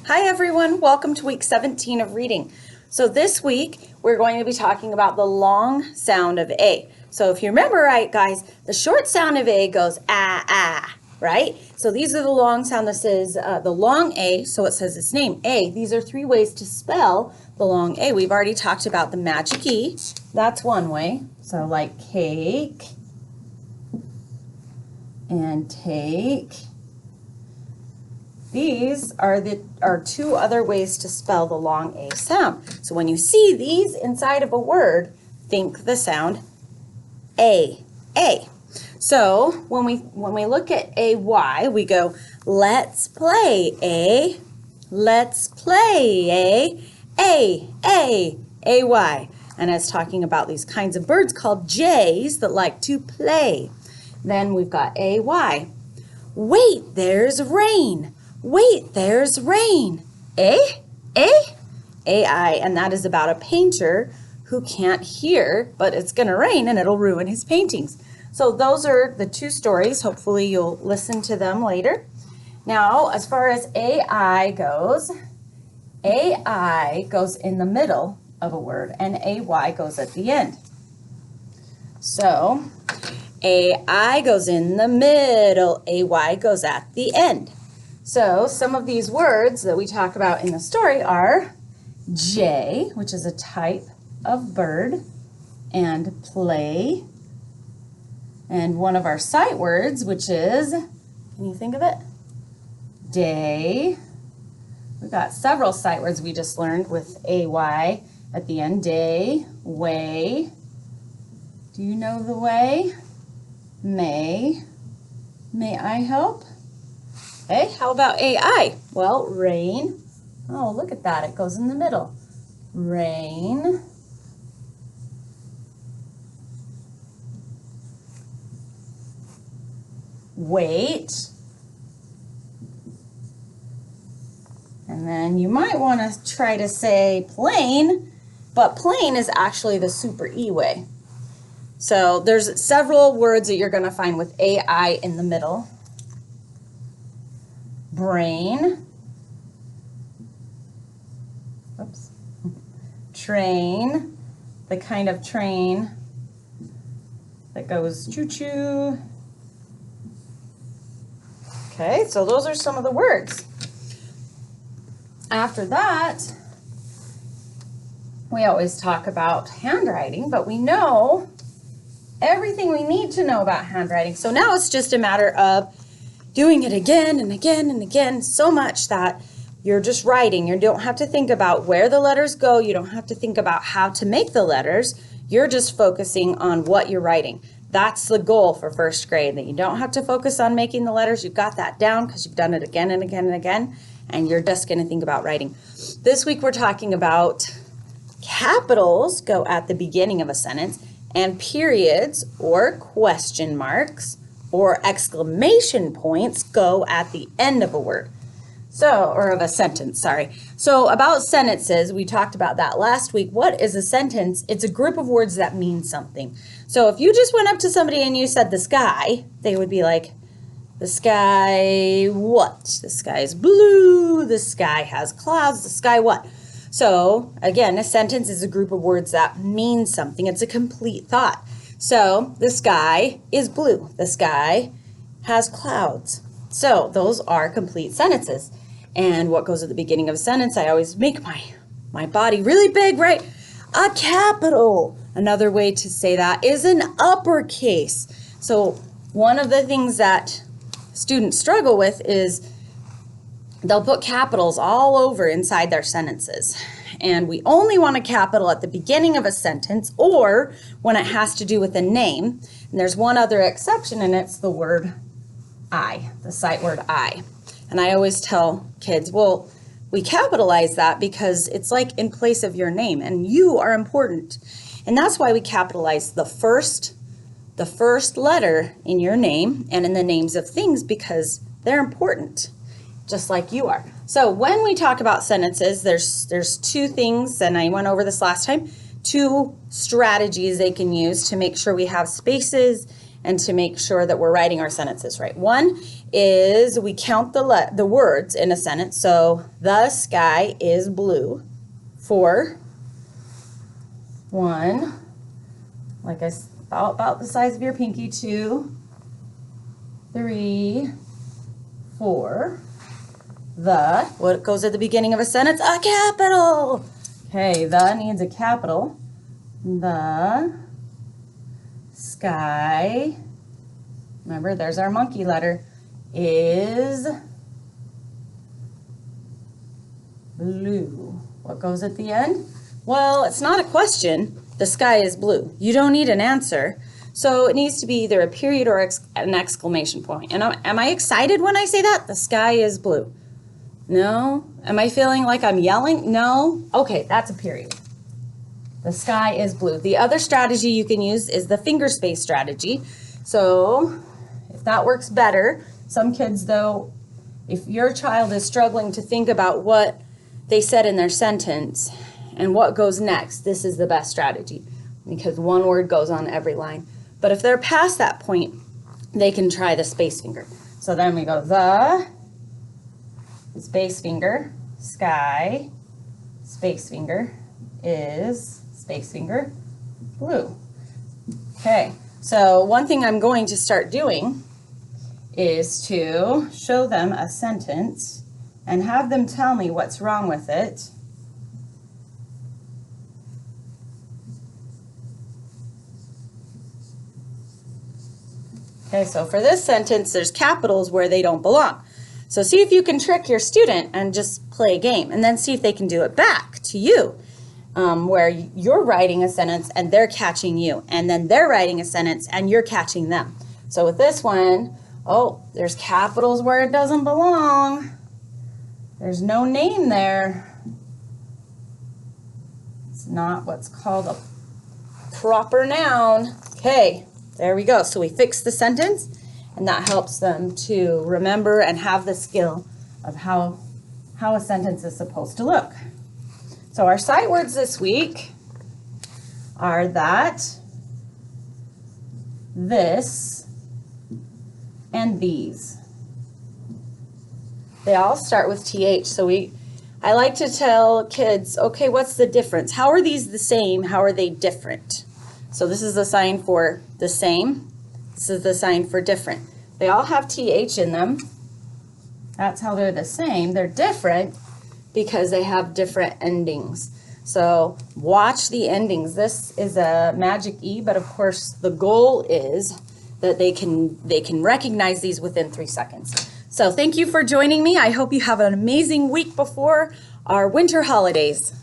Hi everyone, welcome to week 17 of reading. So this week we're going to be talking about the long sound of A. So if you remember right, guys, the short sound of A goes ah, right? So these are the long sound. This is the long A, so it says its name, A. These are three ways to spell the long A. We've already talked about the magic E. That's one way. So like cake and take. These are two other ways to spell the long A sound. So when you see these inside of a word, think the sound A. So when we look at AY, we go, let's play A. Let's play A, AY. And it's talking about these kinds of birds called jays that like to play. Then we've got AY. Wait, there's rain. Wait, there's rain. AI, and that is about a painter who can't hear, but it's going to rain and it'll ruin his paintings. So those are the two stories. Hopefully you'll listen to them later. Now, as far as AI goes in the middle of a word and AY goes at the end. So AI goes in the middle, AY goes at the end. So some of these words that we talk about in the story are jay, which is a type of bird, and play. And one of our sight words, which is, can you think of it? Day. We've got several sight words we just learned with AY at the end. Day, way. Do you know the way? May I help? Okay, how about AI? Well, rain. Oh, look at that. It goes in the middle. Rain. Wait. And then you might want to try to say plane, but plane is actually the super E way. So there's several words that you're going to find with AI in the middle. Brain, oops, train, the kind of train that goes choo-choo. Okay, so those are some of the words. After that, we always talk about handwriting, but we know everything we need to know about handwriting. So now it's just a matter of doing it again and again and again, so much that you're just writing. You don't have to think about where the letters go. You don't have to think about how to make the letters. You're just focusing on what you're writing. That's the goal for first grade, that you don't have to focus on making the letters. You've got that down because you've done it again and again and again, and you're just going to think about writing. This week we're talking about capitals go at the beginning of a sentence, and periods or question marks or exclamation points go at the end of a word. So, or of a sentence, sorry. So about sentences, we talked about that last week. What is a sentence? It's a group of words that mean something. So if you just went up to somebody and you said the sky, they would be like, the sky what? The sky is blue, the sky has clouds, the sky what? So again, a sentence is a group of words that mean something. It's a complete thought. So the sky is blue. The sky has clouds. So those are complete sentences. And what goes at the beginning of a sentence, I always make my body really big, right? A capital. Another way to say that is an uppercase. So one of the things that students struggle with is they'll put capitals all over inside their sentences. And we only want a capital at the beginning of a sentence or when it has to do with a name. And there's one other exception, and it's the word I, the sight word I. And I always tell kids, well, we capitalize that because it's like in place of your name, and you are important. And that's why we capitalize the first letter in your name and in the names of things, because they're important, just like you are. So when we talk about sentences, there's two things, and I went over this last time, two strategies they can use to make sure we have spaces and to make sure that we're writing our sentences right. One is we count the words in a sentence. So the sky is blue. 4, 1, like about the size of your pinky. 2, 3, 4. What goes at the beginning of a sentence? A capital. Okay, the needs a capital. The sky, remember there's our monkey letter, is blue. What goes at the end? Well, it's not a question. The sky is blue. You don't need an answer. So it needs to be either a period or an exclamation point. And am I excited when I say that? The sky is blue. No? Am I feeling like I'm yelling? No? Okay, that's a period. The sky is blue. The other strategy you can use is the finger space strategy. So if that works better, some kids though, if your child is struggling to think about what they said in their sentence and what goes next, this is the best strategy because one word goes on every line. But if they're past that point, they can try the space finger. So then we go the space finger, sky, space finger is space finger, blue. Okay, so one thing I'm going to start doing is to show them a sentence and have them tell me what's wrong with it. Okay, so for this sentence, there's capitals where they don't belong. So see if you can trick your student and just play a game, and then see if they can do it back to you, where you're writing a sentence and they're catching you, and then they're writing a sentence and you're catching them. So with this one, oh, there's capitals where it doesn't belong. There's no name there. It's not what's called a proper noun. Okay, there we go. So we fixed the sentence, and that helps them to remember and have the skill of how a sentence is supposed to look. So our sight words this week are that, this, and these. They all start with TH. So I like to tell kids, okay, what's the difference? How are these the same? How are they different? So this is the sign for the same. This is the sign for different. They all have TH in them. That's how they're the same. They're different because they have different endings. So watch the endings. This is a magic E, but of course the goal is that they can recognize these within 3 seconds. So thank you for joining me. I hope you have an amazing week before our winter holidays.